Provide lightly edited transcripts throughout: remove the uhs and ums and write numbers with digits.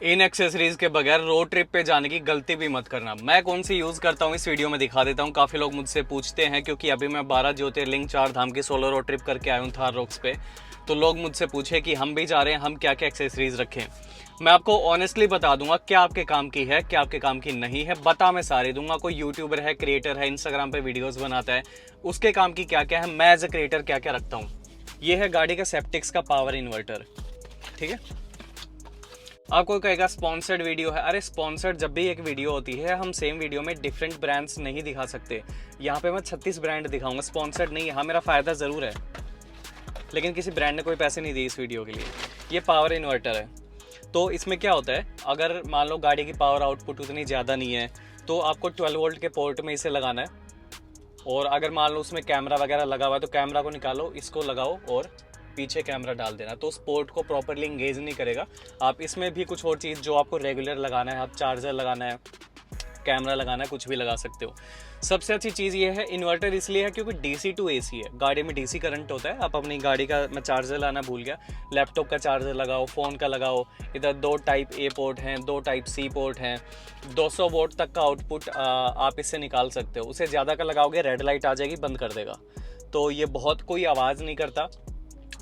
इन accessories के बगैर road trip पे जाने की गलती भी मत करना। मैं कौन सी यूज़ करता हूँ इस वीडियो में दिखा देता हूँ। काफ़ी लोग मुझसे पूछते हैं क्योंकि अभी मैं 12 ज्योतिर्लिंग 4 धाम की सोलो रोड ट्रिप करके आया हूँ थार रॉक्स पे। तो लोग मुझसे पूछे कि हम भी जा रहे हैं, हम क्या क्या एक्सेसरीज रखें। मैं आपको ऑनेस्टली बता दूंगा क्या आपके काम की है, क्या आपके काम की नहीं है। बता मैं सारी दूंगा। कोई यूट्यूबर है, क्रिएटर है, इंस्टाग्राम पे वीडियोस बनाता है, उसके काम की क्या क्या है, मैं एज ए क्रिएटर क्या क्या रखता हूँ। ये है गाड़ी का सेप्टिक्स का पावर इन्वर्टर, ठीक है। आपको कहेगा स्पॉन्सर्ड वीडियो है। अरे स्पॉन्सर्ड जब भी एक वीडियो होती है, हम सेम वीडियो में डिफरेंट ब्रांड्स नहीं दिखा सकते। यहाँ पे मैं 36 ब्रांड दिखाऊंगा, स्पॉन्सर्ड नहीं। हाँ, मेरा फ़ायदा ज़रूर है, लेकिन किसी ब्रांड ने कोई पैसे नहीं दिए इस वीडियो के लिए। ये पावर इन्वर्टर है। तो इसमें क्या होता है, अगर मान लो गाड़ी की पावर आउटपुट उतनी ज़्यादा नहीं है तो आपको 12 वोल्ट के पोर्ट में इसे लगाना है। और अगर मान लो उसमें कैमरा वगैरह लगा हुआ है तो कैमरा को निकालो, इसको लगाओ और पीछे कैमरा डाल देना, तो उस पोर्ट को प्रॉपरली इंगेज नहीं करेगा। आप इसमें भी कुछ और चीज़ जो आपको रेगुलर लगाना है, आप चार्जर लगाना है, कैमरा लगाना है, कुछ भी लगा सकते हो। सबसे अच्छी चीज़ ये है, इन्वर्टर इसलिए है क्योंकि DC टू AC है। गाड़ी में DC करंट होता है। आप अपनी गाड़ी का, मैं चार्जर लाना भूल गया, लैपटॉप का चार्जर लगाओ, फ़ोन का लगाओ। इधर 2 टाइप A पोर्ट हैं, 2 टाइप C पोर्ट हैं। 200 वोल्ट तक का आउटपुट आप इससे निकाल सकते हो। उससे ज़्यादा का लगाओगे रेड लाइट आ जाएगी, बंद कर देगा। तो ये बहुत कोई आवाज़ नहीं करता।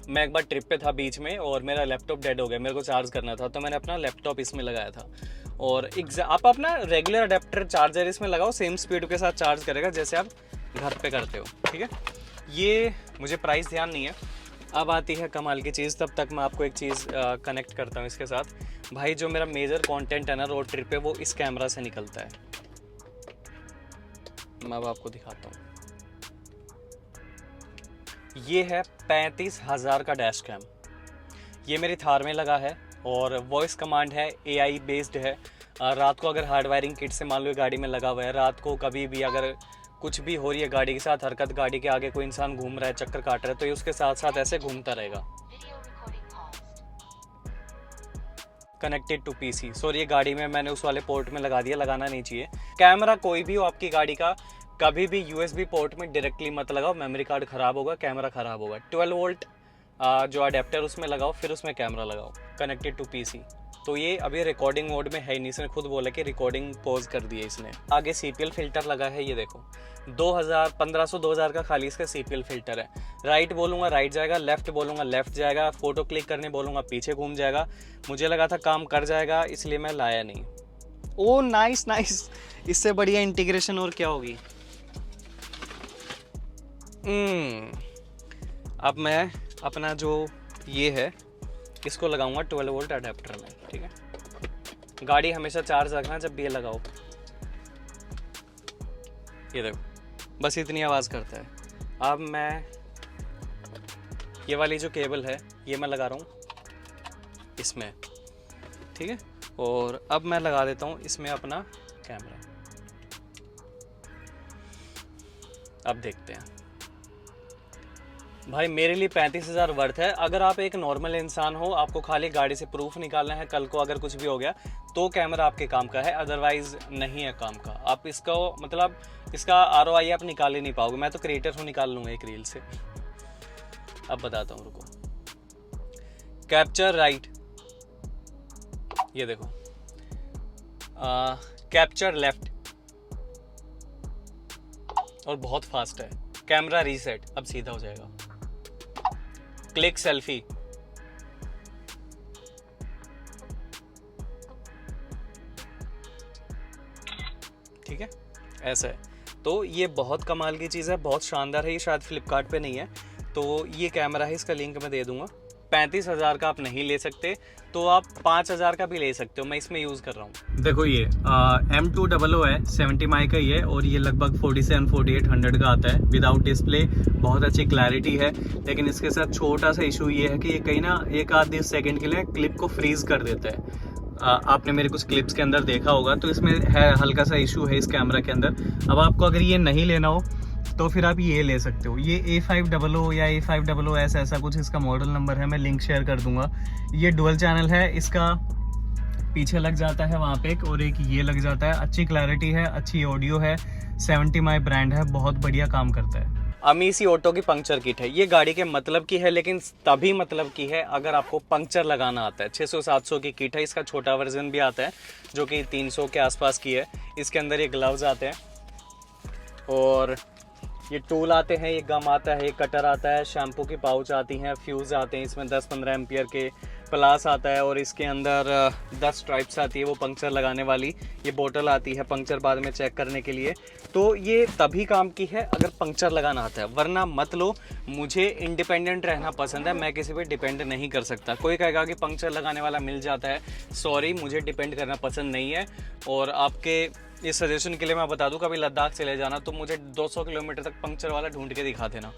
मैं एक बार ट्रिप पे था बीच में और मेरा लैपटॉप डेड हो गया, मेरे को चार्ज करना था, तो मैंने अपना लैपटॉप इसमें लगाया था। और आप अपना रेगुलर अडेप्टर चार्जर इसमें लगाओ, सेम स्पीड के साथ चार्ज करेगा जैसे आप घर पे करते हो, ठीक है। ये मुझे प्राइस ध्यान नहीं है। अब आती है कमाल की चीज़। तब तक मैं आपको एक चीज़ कनेक्ट करता हूँ इसके साथ। भाई जो मेरा मेजर कंटेंट है ना रोड ट्रिप पे, वो इस कैमरा से निकलता है। मैं अब आपको दिखाता हूँ। ये है 35,000 का डैश कैम। ये मेरी थार में लगा है और वॉइस कमांड है, AI बेस्ड है। रात को अगर हार्ड वायरिंग किट से मान लो गाड़ी में लगा हुआ है, रात को कभी भी अगर कुछ भी हो रही है गाड़ी के साथ हरकत, गाड़ी के आगे कोई इंसान घूम रहा है, चक्कर काट रहा है, तो ये उसके साथ साथ ऐसे घूमता रहेगा। Connected to PC। सॉरी, ये गाड़ी में मैंने उस वाले पोर्ट में लगा दिया, लगाना नहीं चाहिए। कैमरा कोई भी हो आपकी गाड़ी का, कभी भी USB पोर्ट में डायरेक्टली मत लगाओ, मेमोरी कार्ड ख़राब होगा, कैमरा ख़राब होगा। 12 वोल्ट जो अडेप्टर उसमें लगाओ, फिर उसमें कैमरा लगाओ कनेक्टेड टू PC। तो ये अभी रिकॉर्डिंग मोड में है नहीं, इसने खुद बोला कि रिकॉर्डिंग पॉज कर दी है इसने। आगे CPL फिल्टर लगा है, ये देखो 1500-2000 का खाली इसका CPL फिल्टर है। राइट बोलूँगा राइट जाएगा, लेफ्ट बोलूँगा लेफ्ट जाएगा, फ़ोटो क्लिक करने बोलूँगा पीछे घूम जाएगा। मुझे लगा था काम कर जाएगा, इसलिए मैं लाया नहीं। ओ नाइस नाइस, इससे बढ़िया इंटीग्रेशन और क्या होगी। अब मैं अपना जो ये है इसको लगाऊंगा 12 वोल्ट अडेप्टर में, ठीक है। गाड़ी हमेशा चार्ज रखना जब भी ये लगाओ। ये देखो बस इतनी आवाज़ करता है। अब मैं ये वाली जो केबल है ये मैं लगा रहा हूँ इसमें, ठीक है। और अब मैं लगा देता हूँ इसमें अपना कैमरा। अब देखते हैं भाई, मेरे लिए 35,000 वर्थ है। अगर आप एक नॉर्मल इंसान हो, आपको खाली गाड़ी से प्रूफ निकालना है, कल को अगर कुछ भी हो गया तो कैमरा आपके काम का है, अदरवाइज नहीं है काम का। आप इसको मतलब इसका ROI आप निकाल ही नहीं पाओगे। मैं तो क्रिएटर हूँ, निकाल लूँगा एक रील से। अब बताता हूँ, रुको। कैप्चर राइट, ये देखो। कैप्चर लेफ्ट, और बहुत फास्ट है। कैमरा रीसेट, अब सीधा हो जाएगा। क्लिक सेल्फी, ठीक है, ऐसा है। तो ये बहुत कमाल की चीज़ है, बहुत शानदार है। ये शायद फ्लिपकार्ट पे नहीं है, तो ये कैमरा है, इसका लिंक मैं दे दूंगा। 35,000 का आप नहीं ले सकते तो आप 5,000 का भी ले सकते हो। मैं इसमें यूज़ कर रहा हूँ। देखो ये M200 है, 70 माई का ही है, और ये लगभग 47-4800 का आता है विदाउट डिस्प्ले। बहुत अच्छी क्लैरिटी है, लेकिन इसके साथ छोटा सा इशू ये है कि ये कहीं ना 1-2 सेकेंड के लिए क्लिप को फ्रीज कर देता है। आपने मेरे कुछ क्लिप्स के अंदर देखा होगा, तो इसमें है हल्का सा इशू है इस कैमरा के अंदर। अब आपको अगर ये नहीं लेना हो तो फिर आप ये ले सकते हो। ये A500 या A500S ऐसा कुछ इसका मॉडल नंबर है, मैं लिंक शेयर कर दूंगा। ये डुअल चैनल है, इसका पीछे लग जाता है वहाँ पे एक, और एक ये लग जाता है। अच्छी क्लैरिटी है, अच्छी ऑडियो है, 70 माई ब्रांड है, बहुत बढ़िया काम करता है। अमीसी ऑटो की पंक्चर किट है। ये गाड़ी के मतलब की है, लेकिन तभी मतलब की है अगर आपको पंक्चर लगाना आता है। 600-700 की किट है। इसका छोटा वर्जन भी आता है जो कि 300 के आसपास की है। इसके अंदर ये ग्लव्स आते हैं और ये टूल आते हैं, ये गम आता है, ये कटर आता है, शैम्पू की पाउच आती हैं, फ्यूज़ आते हैं इसमें 10-15 एम्पियर के, प्लास आता है और इसके अंदर 10 स्ट्राइप्स आती है वो पंक्चर लगाने वाली। ये बोतल आती है पंक्चर बाद में चेक करने के लिए। तो ये तभी काम की है अगर पंक्चर लगाना आता है, वरना मत लो। मुझे इंडिपेंडेंट रहना पसंद है, मैं किसी पे डिपेंड नहीं कर सकता। कोई कहेगा कि पंक्चर लगाने वाला मिल जाता है, सॉरी, मुझे डिपेंड करना पसंद नहीं है। और आपके इस सजेशन के लिए मैं बता दूं, कभी लद्दाख चले जाना तो मुझे 200 किलोमीटर तक पंक्चर वाला ढूंढ के दिखा देना।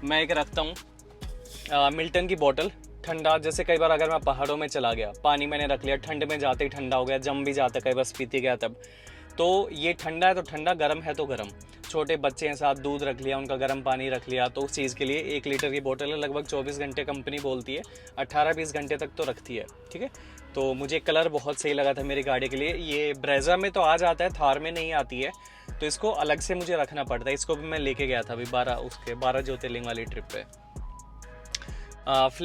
मैं एक रखता हूँ मिल्टन की बोतल, ठंडा। जैसे कई बार अगर मैं पहाड़ों में चला गया, पानी मैंने रख लिया, ठंड में जाते ही ठंडा हो गया, जम भी जाता है कई बार स्पीति गया तब, तो ये ठंडा है तो ठंडा, गर्म है तो गर्म। छोटे बच्चे हैं साथ, दूध रख लिया, उनका गर्म पानी रख लिया, तो उस चीज़ के लिए 1 लीटर की बोतल है, लगभग 24 घंटे कंपनी बोलती है, 18-20 घंटे तक तो रखती है। ठीक है, तो मुझे कलर बहुत सही लगा था मेरी गाड़ी के लिए। ये ब्रेजा में तो आ जाता है, थार में नहीं आती है, तो इसको अलग से मुझे रखना पड़ता है। इसको भी मैं लेके गया था अभी 12 ज्योतिर्लिंग वाली ट्रिप पे।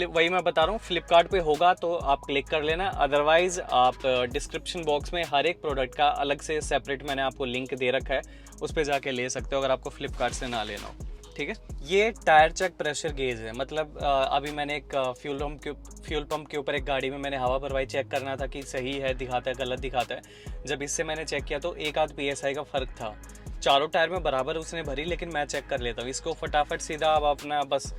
वही मैं बता रहा हूँ, फ्लिपकार्ट पे होगा तो आप क्लिक कर लेना, अदरवाइज़ आप डिस्क्रिप्शन बॉक्स में हर एक प्रोडक्ट का अलग से सेपरेट मैंने आपको लिंक दे रखा है, उस पर जाके ले सकते हो अगर आपको फ्लिपकार्ट से ना लेना हो। ठीक है, ये टायर चेक प्रेशर गेज है। मतलब अभी मैंने एक फ्यूल पंप के ऊपर एक गाड़ी में मैंने हवा भरवाई, चेक करना था कि सही है दिखाता है गलत दिखाता है। जब इससे मैंने चेक किया तो 1-8 PSI का फ़र्क था। चारों टायर में बराबर उसने भरी, लेकिन मैं चेक कर लेता हूँ इसको फटाफट सीधा। अब अपना बस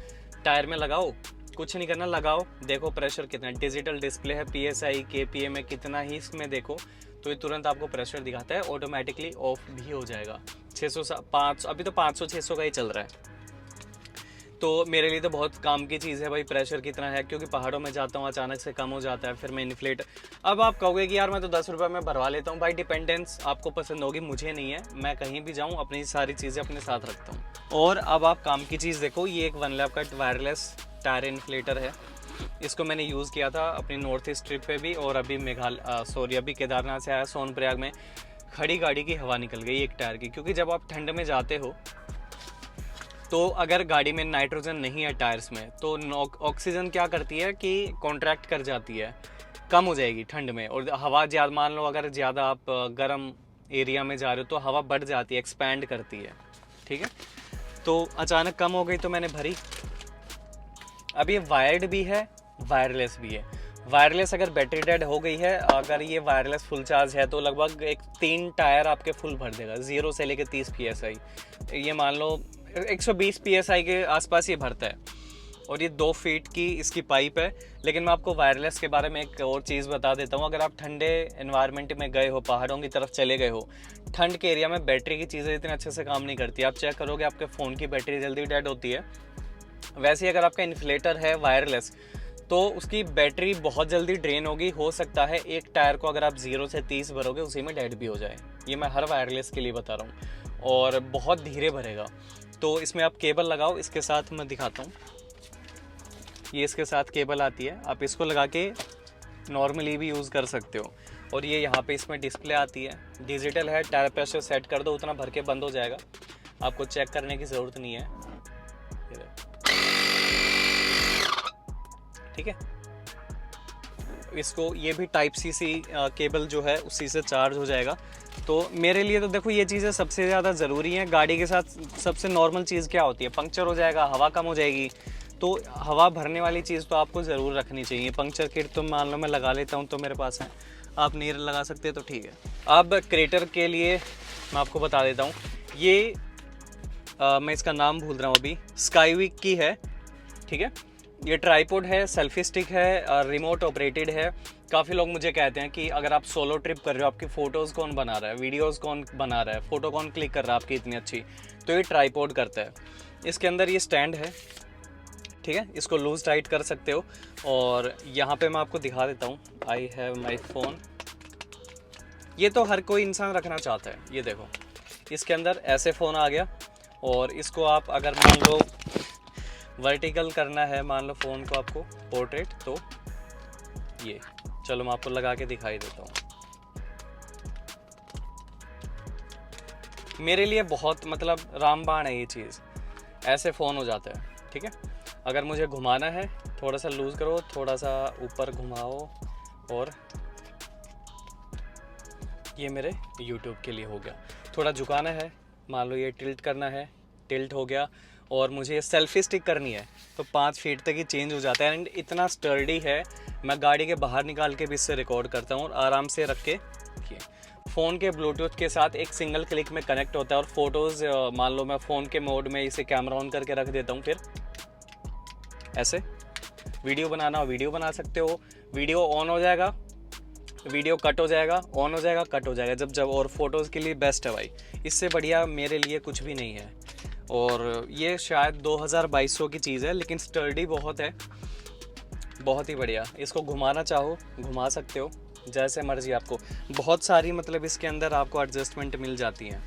टायर में लगाओ, कुछ नहीं करना, लगाओ, देखो प्रेशर कितना। डिजिटल डिस्प्ले है, PSI KPA में कितना ही इसमें देखो, तो ये तुरंत आपको प्रेशर दिखाता है, ऑटोमेटिकली ऑफ भी हो जाएगा। 605 अभी तो 500-600 का ही चल रहा है, तो मेरे लिए तो बहुत काम की चीज़ है भाई प्रेशर कितना है, क्योंकि पहाड़ों में जाता हूँ अचानक से कम हो जाता है, फिर मैं इन्फ्लेट। अब आप कहोगे कि यार मैं तो 10 रुपये में भरवा लेता हूँ। भाई डिपेंडेंस आपको पसंद होगी, मुझे नहीं है। मैं कहीं भी जाऊँ अपनी सारी चीज़ें अपने साथ रखता हूँ। और अब आप काम की चीज़ देखो, ये एक 1 लैप का वायरलेस टायर इन्फ्लेटर है। इसको मैंने यूज़ किया था अपनी नॉर्थ ईस्ट ट्रिप पे भी, और अभी अभी केदारनाथ से आया सोनप्रयाग में, खड़ी गाड़ी की हवा निकल गई एक टायर की। क्योंकि जब आप ठंड में जाते हो तो अगर गाड़ी में नाइट्रोजन नहीं है टायर्स में, तो ऑक्सीजन क्या करती है कि कॉन्ट्रैक्ट कर जाती है, कम हो जाएगी ठंड में। और हवा ज़्यादा, मान लो अगर ज़्यादा आप गर्म एरिया में जा रहे हो तो हवा बढ़ जाती है, एक्सपैंड करती है। ठीक है, तो अचानक कम हो गई तो मैंने भरी। अब ये वायर्ड भी है, वायरलेस भी है। वायरलेस अगर बैटरी डेड हो गई है, अगर ये वायरलेस फुल चार्ज है तो लगभग 3 टायर आपके फुल भर देगा, 0 से लेकर 30 PSI। ये मान लो 120 PSI के आसपास ये भरता है। और ये 2 फीट की इसकी पाइप है। लेकिन मैं आपको वायरलेस के बारे में एक और चीज़ बता देता हूँ। अगर आप ठंडे एनवायरनमेंट में गए हो, पहाड़ों की तरफ चले गए हो, ठंड के एरिया में बैटरी की चीज़ें इतने अच्छे से काम नहीं करती। आप चेक करोगे आपके फ़ोन की बैटरी जल्दी डेड होती है। वैसे ही अगर आपका इन्फ्लेटर है वायरलेस, तो उसकी बैटरी बहुत जल्दी ड्रेन होगी। हो सकता है एक टायर को अगर आप 0 से 30 भरोगे उसी में डेड भी हो जाए। ये मैं हर वायरलेस के लिए बता रहा हूँ, और बहुत धीरे भरेगा। तो इसमें आप केबल लगाओ, इसके साथ मैं दिखाता हूँ। ये इसके साथ केबल आती है, आप इसको लगा के नॉर्मली भी यूज़ कर सकते हो। और ये यहाँ पे इसमें डिस्प्ले आती है, डिजिटल है। टायर प्रेशर सेट कर दो, उतना भर के बंद हो जाएगा, आपको चेक करने की ज़रूरत नहीं है। ठीक है, इसको ये भी टाइप सी केबल जो है उसी से चार्ज हो जाएगा। तो मेरे लिए तो देखो ये चीज़ें सबसे ज़्यादा ज़रूरी हैं। गाड़ी के साथ सबसे नॉर्मल चीज़ क्या होती है? पंक्चर हो जाएगा, हवा कम हो जाएगी, तो हवा भरने वाली चीज़ तो आपको ज़रूर रखनी चाहिए। पंक्चर किट तो मान लो मैं लगा लेता हूँ तो मेरे पास है, आप नहीं लगा सकते तो ठीक है। अब क्रेटर के लिए मैं आपको बता देता हूँ, ये मैं इसका नाम भूल रहा हूँ अभी, स्काईविक की है। ठीक है, ये ट्राईपोड है, सेल्फी स्टिक है, रिमोट ऑपरेटेड है। काफ़ी लोग मुझे कहते हैं कि अगर आप सोलो ट्रिप कर रहे हो, आपकी फ़ोटोज़ कौन बना रहा है, वीडियोज़ कौन बना रहा है, फ़ोटो कौन क्लिक कर रहा है आपकी इतनी अच्छी, तो ये ट्राईपोड करता है। इसके अंदर ये स्टैंड है, ठीक है, इसको लूज़ टाइट कर सकते हो। और यहाँ पे मैं आपको दिखा देता हूँ, आई हैव माई फ़ोन। ये तो हर कोई इंसान रखना चाहता है। ये देखो, इसके अंदर ऐसे फ़ोन आ गया, और इसको आप अगर मान लो वर्टिकल करना है, मान लो फ़ोन को आपको पोर्ट्रेट, तो ये चलो मैं आपको लगा के दिखाई देता हूँ। मेरे लिए बहुत मतलब रामबाण है ये चीज़। ऐसे फ़ोन हो जाता है, ठीक है। अगर मुझे घुमाना है, थोड़ा सा लूज़ करो, थोड़ा सा ऊपर घुमाओ, और ये मेरे YouTube के लिए हो गया। थोड़ा झुकाना है, मान लो ये टिल्ट करना है, टिल्ट हो गया। और मुझे ये सेल्फी स्टिक करनी है तो 5 फीट तक ही चेंज हो जाता है। एंड इतना स्टर्डी है, मैं गाड़ी के बाहर निकाल के भी इससे रिकॉर्ड करता हूँ और आराम से रख के फ़ोन के ब्लूटूथ के साथ एक सिंगल क्लिक में कनेक्ट होता है। और फोटोज़ मान लो मैं फ़ोन के मोड में इसे कैमरा ऑन करके रख देता हूँ, फिर ऐसे वीडियो बनाना हो वीडियो बना सकते हो। वीडियो ऑन हो जाएगा, वीडियो कट हो जाएगा, ऑन हो जाएगा, कट हो जाएगा जब और फोटोज़ के लिए बेस्ट है भाई। इससे बढ़िया मेरे लिए कुछ भी नहीं है। और ये शायद 2200 की चीज़ है, लेकिन स्टर्डी बहुत है, बहुत ही बढ़िया। इसको घुमाना चाहो घुमा सकते हो जैसे मर्जी आपको। बहुत सारी मतलब इसके अंदर आपको एडजस्टमेंट मिल जाती हैं,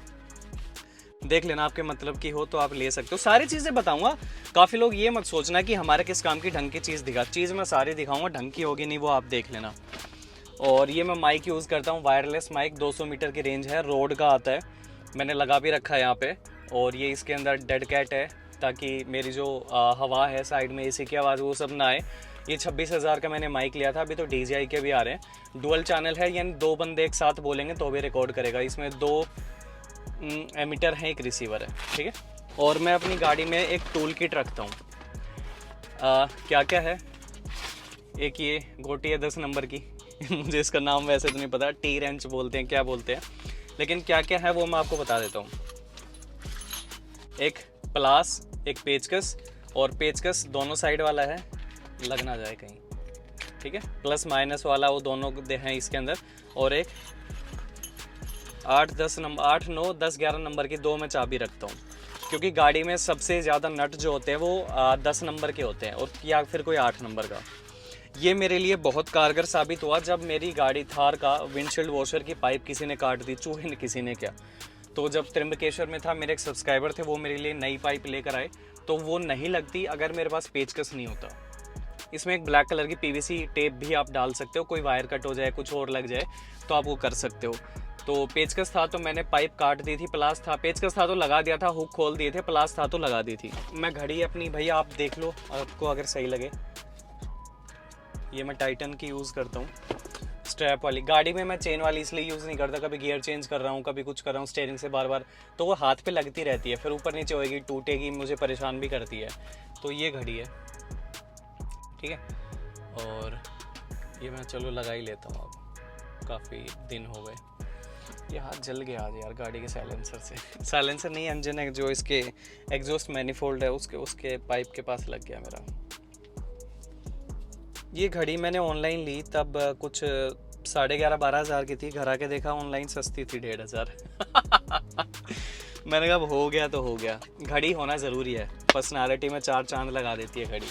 देख लेना आपके मतलब की हो तो आप ले सकते हो। सारी चीज़ें बताऊंगा। काफ़ी लोग ये मत सोचना कि हमारे किस काम की ढंग की चीज़ मैं सारी दिखाऊंगा, ढंग की होगी नहीं वो आप देख लेना। और ये मैं माइक यूज़ करता हूँ, वायरलेस माइक, 200 मीटर की रेंज है, रोड का आता है, मैंने लगा भी रखा है यहाँ पे। और ये इसके अंदर डेड कैट है ताकि मेरी जो हवा है साइड में इसी की आवाज़ वो सब ना आए। ये 26,000 का मैंने माइक लिया था, अभी तो DJI के भी आ रहे हैं। डुअल चैनल है, यानी 2 बंदे एक साथ बोलेंगे तो भी रिकॉर्ड करेगा। इसमें 2 एमीटर है, एक रिसीवर है, ठीक है। और मैं अपनी गाड़ी में एक टूल किट रखता हूँ। क्या क्या है, एक ये गोटी है 10 नंबर की मुझे इसका नाम वैसे तो नहीं पता, टी रेंच बोलते हैं क्या बोलते हैं, लेकिन क्या क्या है वो मैं आपको बता देता हूँ। एक प्लास, एक पेचकस, और पेचकस दोनों साइड वाला है, लग ना जाए कहीं, ठीक है। प्लस माइनस वाला वो दोनों हैं इसके अंदर। और एक 8, 9, 10, 11 नंबर की 2 मैं चाबी रखता हूँ, क्योंकि गाड़ी में सबसे ज़्यादा नट जो होते हैं वो 10 नंबर के होते हैं, और या फिर कोई 8 नंबर का। ये मेरे लिए बहुत कारगर साबित हुआ जब मेरी गाड़ी थार का विंडशील्ड वॉशर की पाइप किसी ने काट दी, चूहे ने किसी ने क्या। तो जब त्रिम्बकेश्वर में था, मेरे एक सब्सक्राइबर थे, वो मेरे लिए नई पाइप लेकर आए, तो वो नहीं लगती अगर मेरे पास पेचकस नहीं होता। इसमें एक ब्लैक कलर की PVC टेप भी आप डाल सकते हो, कोई वायर कट हो जाए, कुछ और लग जाए तो आप वो कर सकते हो। तो पेचकस था तो मैंने पाइप काट दी थी, प्लास था, पेचकस था तो लगा दिया था, हुक खोल दिए थे, प्लास था तो लगा दी थी। मैं घड़ी अपनी भैया आप देख लो आपको अगर सही लगे। ये मैं टाइटन की यूज़ करता हूँ, स्ट्रैप वाली। गाड़ी में मैं चेन वाली इसलिए यूज़ नहीं करता, कभी गियर चेंज कर रहा हूँ, कभी कुछ कर रहा हूँ स्टीयरिंग से बार बार, तो वो हाथ पे लगती रहती है, फिर ऊपर नीचे होएगी, टूटेगी, मुझे परेशान भी करती है। तो ये घड़ी है, ठीक है। और ये मैं चलो लगा ही लेता हूँ, अब काफ़ी दिन हो गए। ये हाथ जल गया आज यार गाड़ी के साइलेंसर से, साइलेंसर नहीं, इंजन है जो इसके एग्जॉस्ट मैनिफोल्ड है उसके पाइप के पास लग गया मेरा। ये घड़ी मैंने ऑनलाइन ली तब कुछ 11,500-12 हज़ार की थी, घर आके देखा ऑनलाइन सस्ती थी 1,500 मैंने कहा हो गया तो हो गया। घड़ी होना ज़रूरी है, पर्सनालिटी में 4 चांद लगा देती है घड़ी।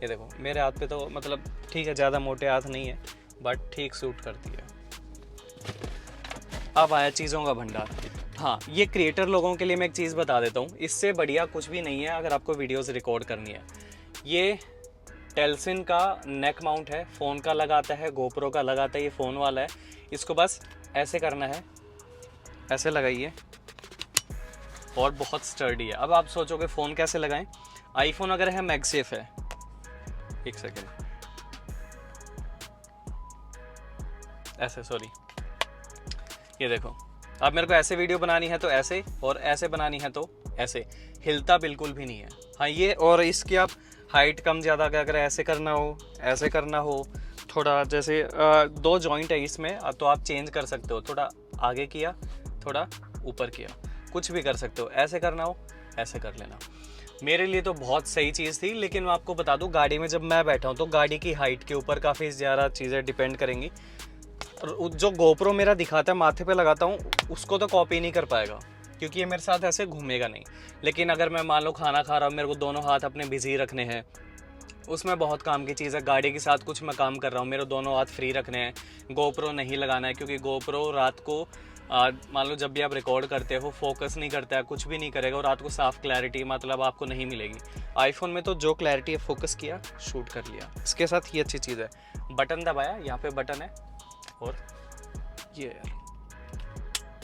ये देखो मेरे हाथ पे तो मतलब ठीक है, ज़्यादा मोटे हाथ नहीं है, बट ठीक सूट करती है। अब आया चीज़ों का भंडार। हाँ, ये क्रिएटर लोगों के लिए मैं एक चीज़ बता देता हूँ, इससे बढ़िया कुछ भी नहीं है अगर आपको वीडियोज़ रिकॉर्ड करनी है। ये टेल्सिन का नेक माउंट है, फ़ोन का लगाता है, गोप्रो का लगाता है, ये फ़ोन वाला है। इसको बस ऐसे करना है, ऐसे लगाइए, और बहुत स्टर्डी है। अब आप सोचोगे फ़ोन कैसे लगाएं। आईफोन अगर है मैगसेफ है, एक सेकेंड, ऐसे, सॉरी, ये देखो। अब मेरे को ऐसे वीडियो बनानी है तो ऐसे, और ऐसे बनानी है तो ऐसे, हिलता बिल्कुल भी नहीं है। हाँ ये, और इसकी आप हाइट कम ज़्यादा अगर ऐसे करना हो, ऐसे करना हो, थोड़ा जैसे 2 जॉइंट है इसमें, तो आप चेंज कर सकते हो, थोड़ा आगे किया, थोड़ा ऊपर किया, कुछ भी कर सकते हो। ऐसे करना हो ऐसे कर लेना। मेरे लिए तो बहुत सही चीज़ थी, लेकिन मैं आपको बता दूं गाड़ी में जब मैं बैठा हूं तो गाड़ी की हाइट के ऊपर काफ़ी ज़्यादा चीज़ें डिपेंड करेंगी। जो गोप्रो मेरा दिखाता है माथे पे लगाता हूँ, उसको तो कॉपी नहीं कर पाएगा, क्योंकि ये मेरे साथ ऐसे घूमेगा नहीं। लेकिन अगर मैं मान लो खाना खा रहा हूँ, मेरे को दोनों हाथ अपने बिजी रखने हैं, उसमें बहुत काम की चीज़ है। गाड़ी के साथ कुछ मैं काम कर रहा हूँ, मेरे दोनों हाथ फ्री रखने हैं, गोप्रो नहीं लगाना है, क्योंकि गोप्रो रात को मान लो जब भी आप रिकॉर्ड करते हो फोकस नहीं करता है, कुछ भी नहीं करेगा, और रात को साफ क्लैरिटी मतलब आपको नहीं मिलेगी। आईफोन में तो जो क्लैरिटी है, फोकस किया, शूट कर लिया। इसके साथ ये अच्छी चीज़ है, बटन दबाया, यहाँ पे बटन है, और ये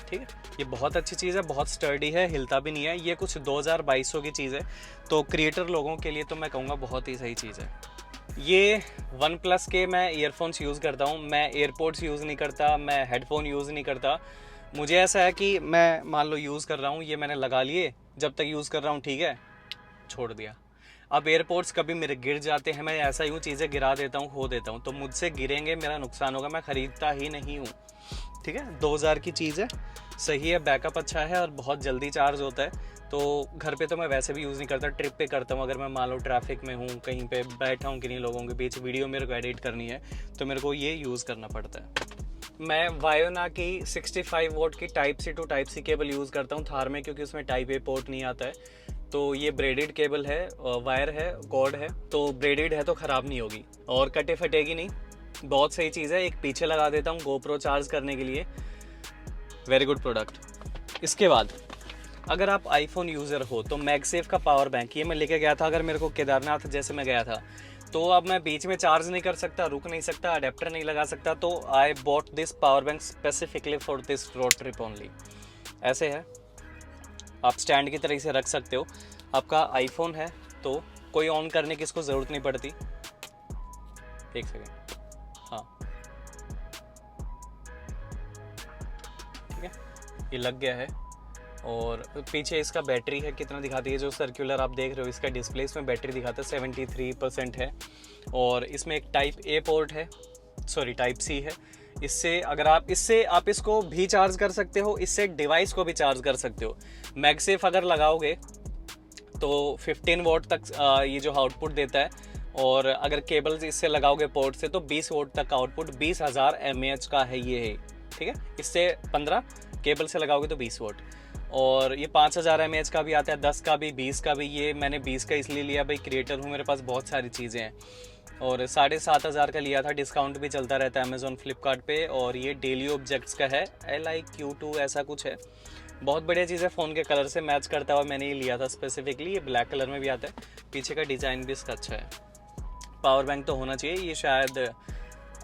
ठीक ठीक है, ये बहुत अच्छी चीज़ है, बहुत स्टर्डी है, हिलता भी नहीं है। ये कुछ 2000-2200 की चीज़ है, तो क्रिएटर लोगों के लिए तो मैं कहूँगा बहुत ही सही चीज़ है। ये वन प्लस के मैं ईयरफोन्स यूज़ करता हूँ, मैं एयरपोड्स यूज़ नहीं करता, मैं हेडफोन यूज़ नहीं करता। मुझे ऐसा है कि मैं मान लो यूज़ कर रहा हूँ, ये मैंने लगा लिए, जब तक यूज़ कर रहा हूँ ठीक है, छोड़ दिया। अब एयरपोर्ट्स कभी मेरे गिर जाते हैं, मैं ऐसा यूँ चीज़ें गिरा देता हूँ, खो देता हूँ, तो मुझसे गिरेंगे, मेरा नुकसान होगा, मैं ख़रीदता ही नहीं हूँ। ठीक है, 2000 की चीज़ है, सही है, बैकअप अच्छा है और बहुत जल्दी चार्ज होता है। तो घर पे तो मैं वैसे भी यूज़ नहीं करता, ट्रिप पे करता हूँ। अगर मैं मान लो ट्रैफिक में हूँ, कहीं पे बैठा हूँ किन्हीं लोगों के बीच, वीडियो मेरे को एडिट करनी है, तो मेरे को ये यूज़ करना पड़ता है। मैं वायोना की 65 वोल्ट की type C to type C cable use करता हूँ थार में, क्योंकि उसमें टाइप ए पोर्ट नहीं आता है। तो ये ब्रेडेड केबल है, वायर है, कॉर्ड है, तो ब्रेडेड है तो ख़राब नहीं होगी और कटे फटेगी नहीं। बहुत सही चीज़ है। एक पीछे लगा देता हूँ गोप्रो चार्ज करने के लिए, वेरी गुड प्रोडक्ट। इसके बाद अगर आप आईफोन यूज़र हो तो मैगसेफ का पावर बैंक, ये मैं लेके गया था। अगर मेरे को केदारनाथ जैसे मैं गया था, तो अब मैं बीच में चार्ज नहीं कर सकता, रुक नहीं सकता, अडेप्टर नहीं लगा सकता, तो I bought this power bank specifically for this road trip only. ऐसे है, आप स्टैंड की तरह से रख सकते हो। आपका आईफोन है तो कोई ऑन करने की इसको ज़रूरत नहीं पड़ती। एक सेकेंड, हाँ ठीक है, ये लग गया है। और पीछे इसका बैटरी है, कितना दिखाती है, जो सर्कुलर आप देख रहे हो इसका डिस्प्ले, इसमें बैटरी दिखाता है 73% है। और इसमें एक टाइप ए पोर्ट है, सॉरी टाइप सी है। इससे अगर आप इसको भी चार्ज कर सकते हो, इससे डिवाइस को भी चार्ज कर सकते हो। मैगसेफ अगर लगाओगे तो 15 वोल्ट तक ये जो आउटपुट देता है, और अगर केबल इससे लगाओगे पोर्ट से तो 20 वोल्ट तक का आउटपुट, 20,000 mAh का है ये है। ठीक है, इससे 15, केबल से लगाओगे तो 20 वोल्ट। और ये 5000 mAh का भी आता है, 10 का भी, 20 का भी। ये मैंने 20 का इसलिए लिया, भाई क्रिएटर हूँ, मेरे पास बहुत सारी चीज़ें हैं। और 7500 का लिया था, डिस्काउंट भी चलता रहता है अमेज़ॉन फ्लिपकार्ट पे। और ये डेली ऑब्जेक्ट्स का है, LIQ2 ऐसा कुछ है। बहुत बढ़िया चीज़ है, फ़ोन के कलर से मैच करता हुआ मैंने ये लिया था स्पेसिफिकली। ये ब्लैक कलर में भी आता है, पीछे का डिज़ाइन भी इसका अच्छा है। पावर बैंक तो होना चाहिए, ये शायद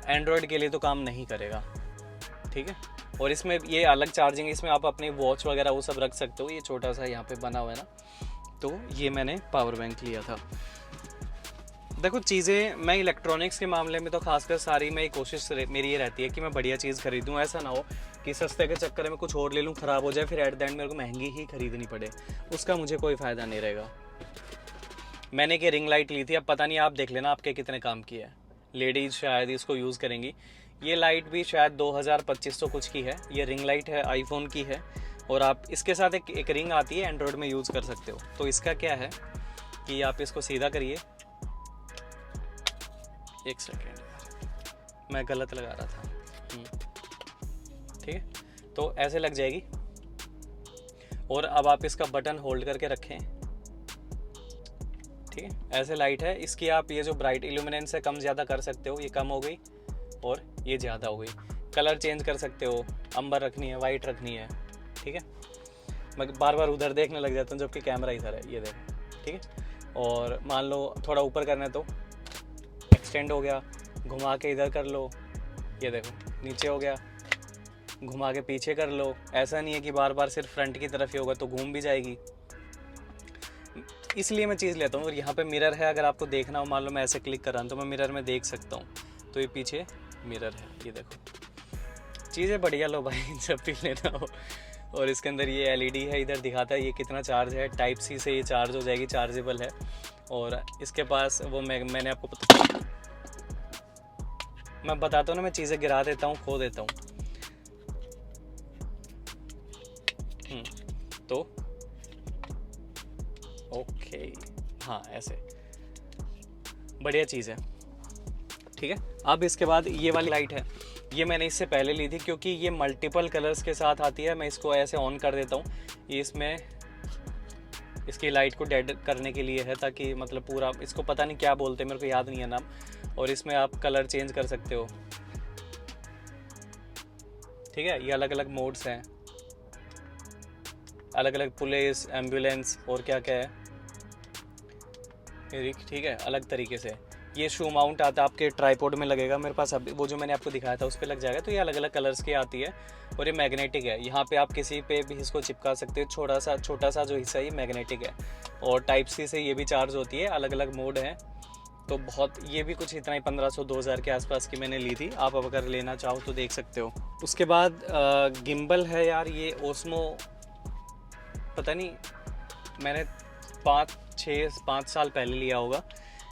एंड्रॉयड के लिए तो काम नहीं करेगा। ठीक है, और इसमें ये अलग चार्जिंग है, इसमें आप अपनी वॉच वगैरह वो सब रख सकते हो। ये छोटा सा यहाँ पे बना हुआ है ना, तो ये मैंने पावर बैंक लिया था। देखो चीज़ें, मैं इलेक्ट्रॉनिक्स के मामले में तो खासकर सारी मैं कोशिश मेरी ये रहती है कि मैं बढ़िया चीज़ खरीदूँ। ऐसा ना हो कि सस्ते के चक्कर में कुछ और ले लूँ, ख़राब हो जाए, फिर एट द एंड मेरे को महंगी ही खरीदनी पड़े, उसका मुझे कोई फ़ायदा नहीं रहेगा। मैंने एक रिंग लाइट ली थी, अब पता नहीं, आप देख लेना आपके कितने काम की है। लेडीज़ शायद इसको यूज़ करेंगी। ये लाइट भी शायद 2000-2500 कुछ की है। ये रिंग लाइट है, आईफोन की है, और आप इसके साथ एक रिंग आती है, एंड्रॉयड में यूज़ कर सकते हो। तो इसका क्या है कि आप इसको सीधा करिए, एक सेकेंड मैं गलत लगा रहा था, ठीक है, तो ऐसे लग जाएगी। और अब आप इसका बटन होल्ड करके रखें, ठीक है, ऐसे लाइट है इसकी। आप ये जो ब्राइट इल्यूमिनेंस है कम ज़्यादा कर सकते हो, ये कम हो गई और ये ज़्यादा हो गई। कलर चेंज कर सकते हो, अंबर रखनी है, वाइट रखनी है, ठीक है। मैं बार बार उधर देखने लग जाता हूँ जबकि कैमरा इधर है, ये देखो, ठीक है। और मान लो थोड़ा ऊपर करना है तो एक्सटेंड हो गया, घुमा के इधर कर लो, ये देखो नीचे हो गया, घुमा के पीछे कर लो। ऐसा नहीं है कि बार बार सिर्फ फ्रंट की तरफ ही होगा, तो घूम भी जाएगी। इसलिए मैं चीज़ लेता हूँ। और यहाँ पे मिरर है, अगर आपको देखना हो, मान लो मैं ऐसे क्लिक कर रहा हूँ तो मैं मिरर में देख सकता हूँ। तो ये पीछे मिरर है, ये देखो, चीज़ें बढ़िया लो भाई जब भी लेना हो। और इसके अंदर ये LED है, इधर दिखाता है ये कितना चार्ज है, टाइप सी से ये चार्ज हो जाएगी, चार्जेबल है। और इसके पास वो मैंने आपको मैं बताता हूँ ना, मैं चीज़ें गिरा देता हूँ, खो देता हूँ। तो ओके, हाँ ऐसे बढ़िया चीज़ है, ठीक है। अब इसके बाद ये वाली लाइट है, ये मैंने इससे पहले ली थी क्योंकि ये मल्टीपल कलर्स के साथ आती है। मैं इसको ऐसे ऑन कर देता हूँ, ये इसमें इसकी लाइट को डेड करने के लिए है, ताकि मतलब पूरा, इसको पता नहीं क्या बोलते हैं, मेरे को याद नहीं है नाम। और इसमें आप कलर चेंज कर सकते हो, ठीक है। ये अलग अलग मोड्स हैं, अलग अलग पुलिस, एम्बुलेंस और क्या क्या है, ठीक है, अलग तरीके से। ये शू माउंट आता है, आपके ट्राइपॉड में लगेगा। मेरे पास अभी वो जो मैंने आपको दिखाया था उस पर लग जाएगा। तो ये अलग अलग कलर्स की आती है और ये मैग्नेटिक है। यहाँ पे आप किसी पे भी इसको चिपका सकते हो। छोटा सा जो हिस्सा है ये मैग्नेटिक है और टाइप सी से ये भी चार्ज होती है। अलग अलग मोड हैं। तो बहुत, ये भी कुछ इतना ही 1500-2000 के आसपास की मैंने ली थी। आप अब अगर लेना चाहो तो देख सकते हो। उसके बाद गिम्बल है यार, ये ओस्मो, पता नहीं, मैंने 5 साल पहले लिया होगा।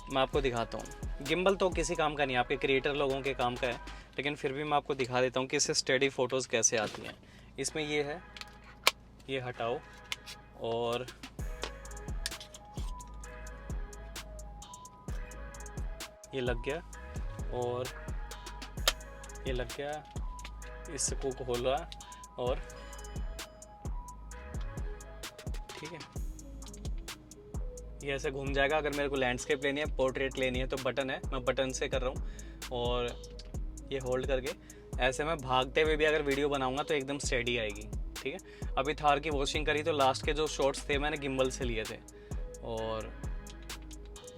मैं आपको दिखाता हूँ। गिम्बल तो किसी काम का नहीं, आपके क्रिएटर लोगों के काम का है, लेकिन फिर भी मैं आपको दिखा देता हूँ कि इससे स्टेडी फ़ोटोज़ कैसे आती हैं। इसमें ये है, ये हटाओ और ये लग गया और ये लग गया। इसको खोला और ठीक है, ये ऐसे घूम जाएगा। अगर मेरे को लैंडस्केप लेनी है, पोर्ट्रेट लेनी है तो बटन है, मैं बटन से कर रहा हूँ और ये होल्ड करके ऐसे मैं भागते हुए भी अगर वीडियो बनाऊंगा तो एकदम स्टेडी आएगी। ठीक है। अभी थार की वॉशिंग करी तो लास्ट के जो शॉट्स थे मैंने गिम्बल से लिए थे और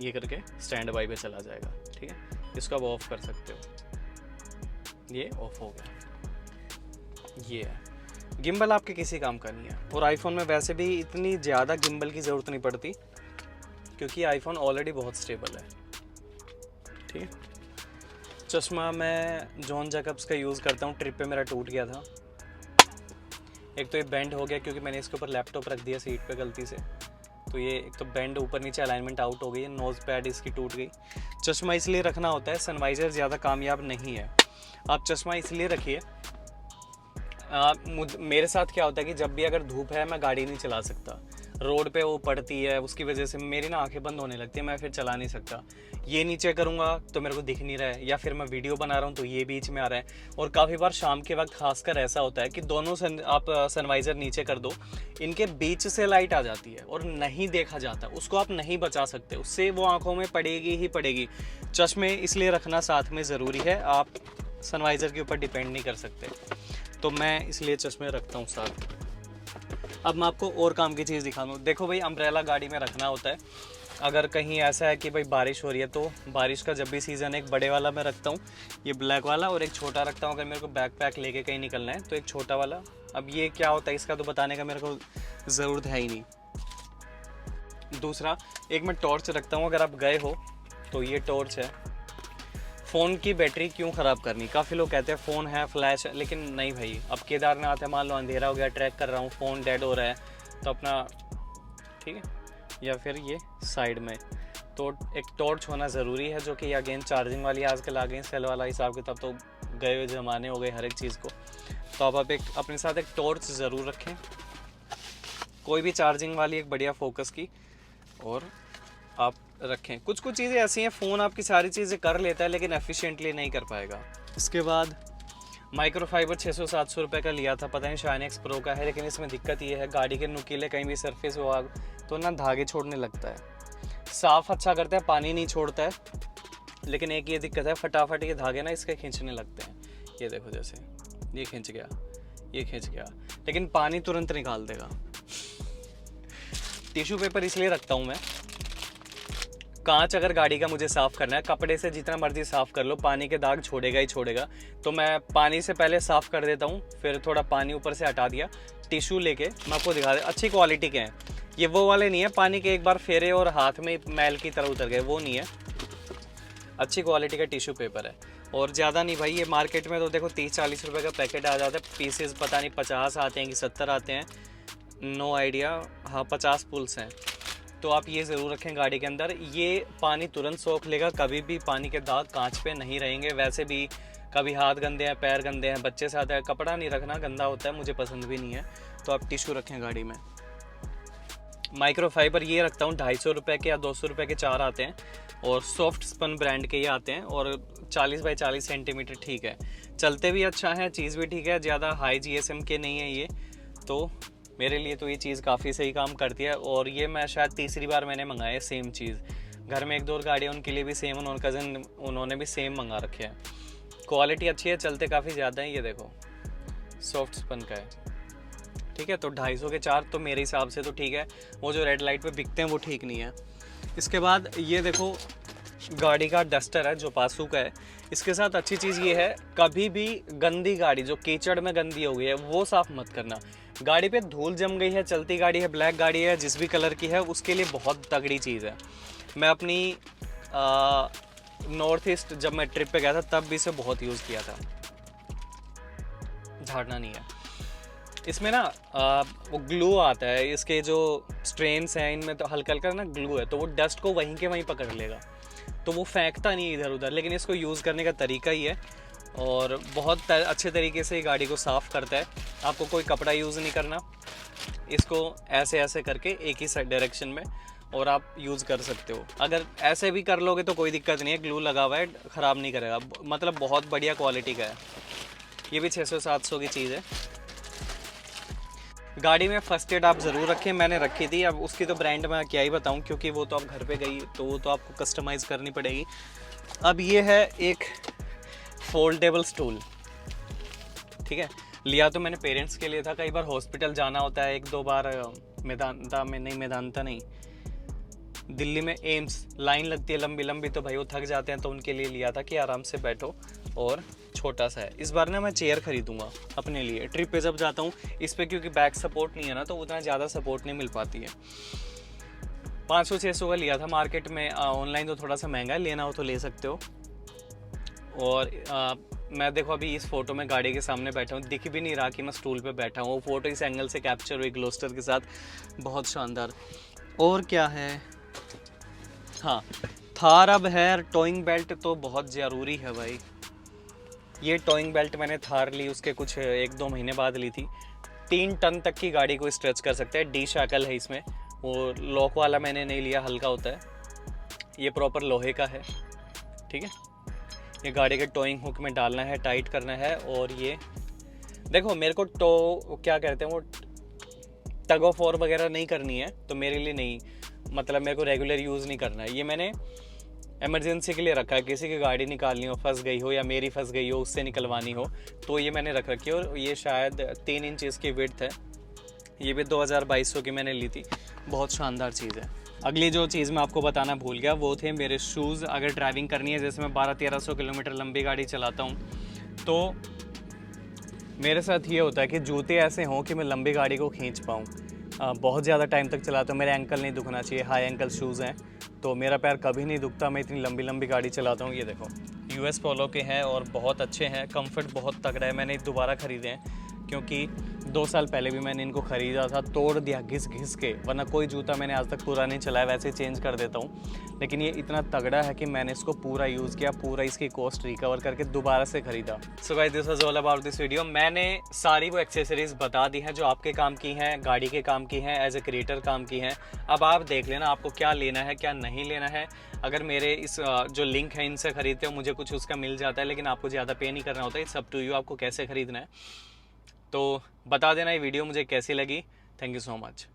ये करके स्टैंड बाई पे चला जाएगा। ठीक है। इसको आप ऑफ कर सकते हो। ये ऑफ हो गया। ये है गिम्बल, आपके किसी काम का नहीं है। और आईफोन में वैसे भी इतनी ज़्यादा गिम्बल की ज़रूरत नहीं पड़ती क्योंकि आईफोन ऑलरेडी बहुत स्टेबल है। ठीक है। चश्मा मैं जॉन जैकब्स का यूज़ करता हूँ। ट्रिप पे मेरा टूट गया था। एक तो ये बेंड हो गया क्योंकि मैंने इसके ऊपर लैपटॉप रख दिया सीट पे गलती से, तो ये एक तो बेंड ऊपर नीचे अलाइनमेंट आउट हो गई है। नोज़ पैड इसकी टूट गई। चश्मा इसलिए रखना होता है, सनवाइज़र ज़्यादा कामयाब नहीं है। आप चश्मा इसलिए रखिए, मेरे साथ क्या होता है कि जब भी अगर धूप है मैं गाड़ी नहीं चला सकता, रोड पे वो पड़ती है, उसकी वजह से मेरी ना आंखें बंद होने लगती है, मैं फिर चला नहीं सकता। ये नीचे करूँगा तो मेरे को दिख नहीं रहा है, या फिर मैं वीडियो बना रहा हूँ तो ये बीच में आ रहा है। और काफ़ी बार शाम के वक्त खासकर ऐसा होता है कि दोनों आप सनवाइज़र नीचे कर दो, इनके बीच से लाइट आ जाती है और नहीं देखा जाता। उसको आप नहीं बचा सकते, उससे वो आँखों में पड़ेगी ही पड़ेगी। चश्मे इसलिए रखना साथ में ज़रूरी है, आप सनवाइज़र के ऊपर डिपेंड नहीं कर सकते। तो मैं इसलिए चश्मे रखता हूँ साथ। अब मैं आपको और काम की चीज़ दिखा दूँ। देखो भाई, अम्ब्रेला गाड़ी में रखना होता है। अगर कहीं ऐसा है कि भाई बारिश हो रही है तो बारिश का जब भी सीज़न है, एक बड़े वाला मैं रखता हूँ, ये ब्लैक वाला, और एक छोटा रखता हूँ अगर मेरे को बैकपैक लेके कहीं निकलना है तो एक छोटा वाला। अब ये क्या होता है इसका तो बताने का मेरे को ज़रूरत है ही नहीं। दूसरा, एक मैं टॉर्च रखता हूँ। अगर आप गए हो तो ये टॉर्च है। फ़ोन की बैटरी क्यों ख़राब करनी। काफ़ी लोग कहते हैं फ़ोन है, फ्लैश है, लेकिन नहीं भाई। अब केदारनाथ है, मान लो अंधेरा हो गया, ट्रैक कर रहा हूँ, फ़ोन डेड हो रहा है तो अपना, ठीक है, या फिर ये साइड में, तो एक टॉर्च होना ज़रूरी है, जो कि अगेन चार्जिंग वाली आजकल आ गई, सेल वाला हिसाब किताब तो गए हुए ज़माने हो गए हर एक चीज़ को। तो आप एक अपने साथ एक टॉर्च ज़रूर रखें, कोई भी चार्जिंग वाली एक बढ़िया फोकस की, और आप रखें। कुछ कुछ चीज़ें ऐसी हैं, फ़ोन आपकी सारी चीज़ें कर लेता है लेकिन एफिशिएंटली नहीं कर पाएगा। इसके बाद माइक्रोफाइबर 600-700 रुपये का लिया था, पता नहीं शाइनेक्स प्रो का है, लेकिन इसमें दिक्कत ये है, गाड़ी के नुकीले कहीं भी सरफेस हुआ तो ना धागे छोड़ने लगता है। साफ़ अच्छा करता है, पानी नहीं छोड़ता है, लेकिन एक ये दिक्कत है, फटाफट ये धागे ना इसके खींचने लगते हैं। ये देखो, जैसे ये खींच गया, ये खींच गया, लेकिन पानी तुरंत निकाल देगा। टिश्यू पेपर इसलिए रखता हूँ मैं, कांच अगर गाड़ी का मुझे साफ़ करना है, कपड़े से जितना मर्जी साफ़ कर लो, पानी के दाग छोड़ेगा ही छोड़ेगा। तो मैं पानी से पहले साफ़ कर देता हूँ, फिर थोड़ा पानी ऊपर से हटा दिया, टिश्यू लेके मैं आपको दिखा दे। अच्छी क्वालिटी के हैं ये, वो वाले नहीं है पानी के एक बार फेरे और हाथ में मैल की तरह उतर गए, वो नहीं है। अच्छी क्वालिटी का टिश्यू पेपर है, और ज़्यादा नहीं भाई। ये मार्केट में तो देखो 30-40 रुपये का पैकेट आ जाता है, पीसेस पता नहीं 50 आते हैं कि 70 आते हैं, नो आइडिया। हाँ, 50 पुल्स हैं। तो आप ये ज़रूर रखें गाड़ी के अंदर, ये पानी तुरंत सोख लेगा, कभी भी पानी के दाग कांच पे नहीं रहेंगे। वैसे भी कभी हाथ गंदे हैं, पैर गंदे हैं, बच्चे साथ है, कपड़ा नहीं रखना, गंदा होता है, मुझे पसंद भी नहीं है। तो आप टिश्यू रखें गाड़ी में। माइक्रोफाइबर ये रखता हूँ, 250 रुपये के या 200 रुपये के 4 आते हैं, और सॉफ्ट स्पन ब्रांड के ये आते हैं, और 40 बाई 40 सेंटीमीटर ठीक है, चलते भी अच्छा है, चीज़ भी ठीक है, ज़्यादा हाई GSM के नहीं है ये, तो मेरे लिए तो ये चीज़ काफ़ी सही काम करती है। और ये मैं शायद तीसरी बार मैंने मंगाया सेम चीज़। घर में 1-2 गाड़ियाँ उनके लिए भी सेम, उन्होंने भी सेम मंगा रखे हैं। क्वालिटी अच्छी है, चलते काफ़ी ज़्यादा है। ये देखो, सॉफ्ट स्पन का है, ठीक है। तो 250 के 4 तो मेरे हिसाब से तो ठीक है। वो जो रेड लाइट पे बिकते हैं वो ठीक नहीं है। इसके बाद ये देखो, गाड़ी का डस्टर है जो पासू का है। इसके साथ अच्छी चीज़ ये है, कभी भी गंदी गाड़ी जो कीचड़ में गंदी हो गई है वो साफ़ मत करना। गाड़ी पे धूल जम गई है, चलती गाड़ी है, ब्लैक गाड़ी है, जिस भी कलर की है, उसके लिए बहुत तगड़ी चीज़ है। मैं अपनी नॉर्थ ईस्ट जब मैं ट्रिप पे गया था तब भी इसे बहुत यूज़ किया था। झाड़ना नहीं है इसमें ना, वो ग्लू आता है, इसके जो स्ट्रेन्स हैं इनमें तो हल्का हल्का ना ग्लू है, तो वो डस्ट को वहीं के वहीं पकड़ लेगा, तो वो फेंकता नहीं इधर उधर। लेकिन इसको यूज़ करने का तरीका ही है और बहुत अच्छे तरीके से ये गाड़ी को साफ़ करता है। आपको कोई कपड़ा यूज़ नहीं करना, इसको ऐसे ऐसे करके एक ही साइड डायरेक्शन में और आप यूज़ कर सकते हो। अगर ऐसे भी कर लोगे तो कोई दिक्कत नहीं है, ग्लू लगा हुआ है, ख़राब नहीं करेगा, मतलब बहुत बढ़िया क्वालिटी का है। ये भी 600-700 की चीज़ है। गाड़ी में फर्स्ट एड आप ज़रूर रखें, मैंने रखी थी। अब उसकी तो ब्रांड मैं क्या ही बताऊं, क्योंकि वो तो आप घर पे गई तो वो तो आपको कस्टमाइज़ करनी पड़ेगी। अब ये है एक फोल्डेबल स्टूल, ठीक है। लिया तो मैंने पेरेंट्स के लिए था, कई बार हॉस्पिटल जाना होता है, 1-2 बार मेदांता नहीं, दिल्ली में एम्स लाइन लगती है लंबी लंबी, तो भाई वो थक जाते हैं, तो उनके लिए लिया था कि आराम से बैठो और छोटा सा है। इस बार ना मैं चेयर खरीदूंगा अपने लिए, ट्रिप पे जब जाता हूँ इस पे, क्योंकि बैक सपोर्ट नहीं है ना, तो उतना ज़्यादा सपोर्ट नहीं मिल पाती है। 500-600 का लिया था मार्केट में, ऑनलाइन तो थोड़ा सा महंगा है, लेना हो तो ले सकते हो। और मैं देखो अभी इस फोटो में गाड़ी के सामने बैठा हूँ, दिख भी नहीं रहा कि मैं स्टूल पे बैठा हूँ, वो फोटो इस एंगल से कैप्चर हुई ग्लोस्टर के साथ, बहुत शानदार। और क्या है, हाँ थार अब है, टोइंग बेल्ट तो बहुत ज़रूरी है भाई। ये टोइंग बेल्ट मैंने थार ली उसके कुछ 1-2 महीने बाद ली थी। 3 टन तक की गाड़ी को स्ट्रेच कर सकता है। डी शैकल है इसमें, वो लॉक वाला मैंने नहीं लिया, हल्का होता है, ये प्रॉपर लोहे का है, ठीक है। ये गाड़ी के टोइंग हुक में डालना है, टाइट करना है। और ये देखो मेरे को तो क्या कहते हैं वो टग ऑफ वॉर वगैरह नहीं करनी है, तो मेरे लिए नहीं, मतलब मेरे को रेगुलर यूज़ नहीं करना है। ये मैंने इमरजेंसी के लिए रखा है, किसी की गाड़ी निकालनी हो, फंस गई हो या मेरी फंस गई हो, उससे निकलवानी हो, तो ये मैंने रख रखी है। और ये शायद 3 इंच इसकी विड्थ है। ये भी 2200 की मैंने ली थी, बहुत शानदार चीज़ है। अगली जो चीज़ मैं आपको बताना भूल गया वो थे मेरे शूज़। अगर ड्राइविंग करनी है, जैसे मैं 1200-1300 किलोमीटर लंबी गाड़ी चलाता हूँ, तो मेरे साथ ये होता है कि जूते ऐसे हों कि मैं लंबी गाड़ी को खींच पाऊँ। बहुत ज़्यादा टाइम तक चलाता हूँ, मेरे एंकल नहीं दुखना चाहिए, हाई एंकल शूज़ हैं, तो मेरा पैर कभी नहीं दुखता, मैं इतनी लंबी लंबी गाड़ी चलाता हूँ। ये देखो US पोलो के हैं और बहुत अच्छे हैं, कंफर्ट बहुत तगड़ा है। मैंने दोबारा ख़रीदे हैं क्योंकि 2 साल पहले भी मैंने इनको ख़रीदा था, तोड़ दिया घिस घिस के, वरना कोई जूता मैंने आज तक पूरा नहीं चलाया, वैसे ही चेंज कर देता हूँ। लेकिन ये इतना तगड़ा है कि मैंने इसको पूरा यूज़ किया, पूरा इसकी कॉस्ट रिकवर करके दोबारा से ख़रीदा। So guys this was all about this video. मैंने सारी वो एक्सेसरीज़ बता दी हैं जो आपके काम की हैं, गाड़ी के काम की हैं, एज ए क्रिएटर काम की हैं। अब आप देख लेना आपको क्या लेना है क्या नहीं लेना है। अगर मेरे इस जो लिंक है इनसे ख़रीदते हो, मुझे कुछ उसका मिल जाता है, लेकिन आपको ज़्यादा पे नहीं करना होता, इट्स अप टू यू आपको कैसे ख़रीदना है। तो बता देना ये वीडियो मुझे कैसी लगी। Thank you so much.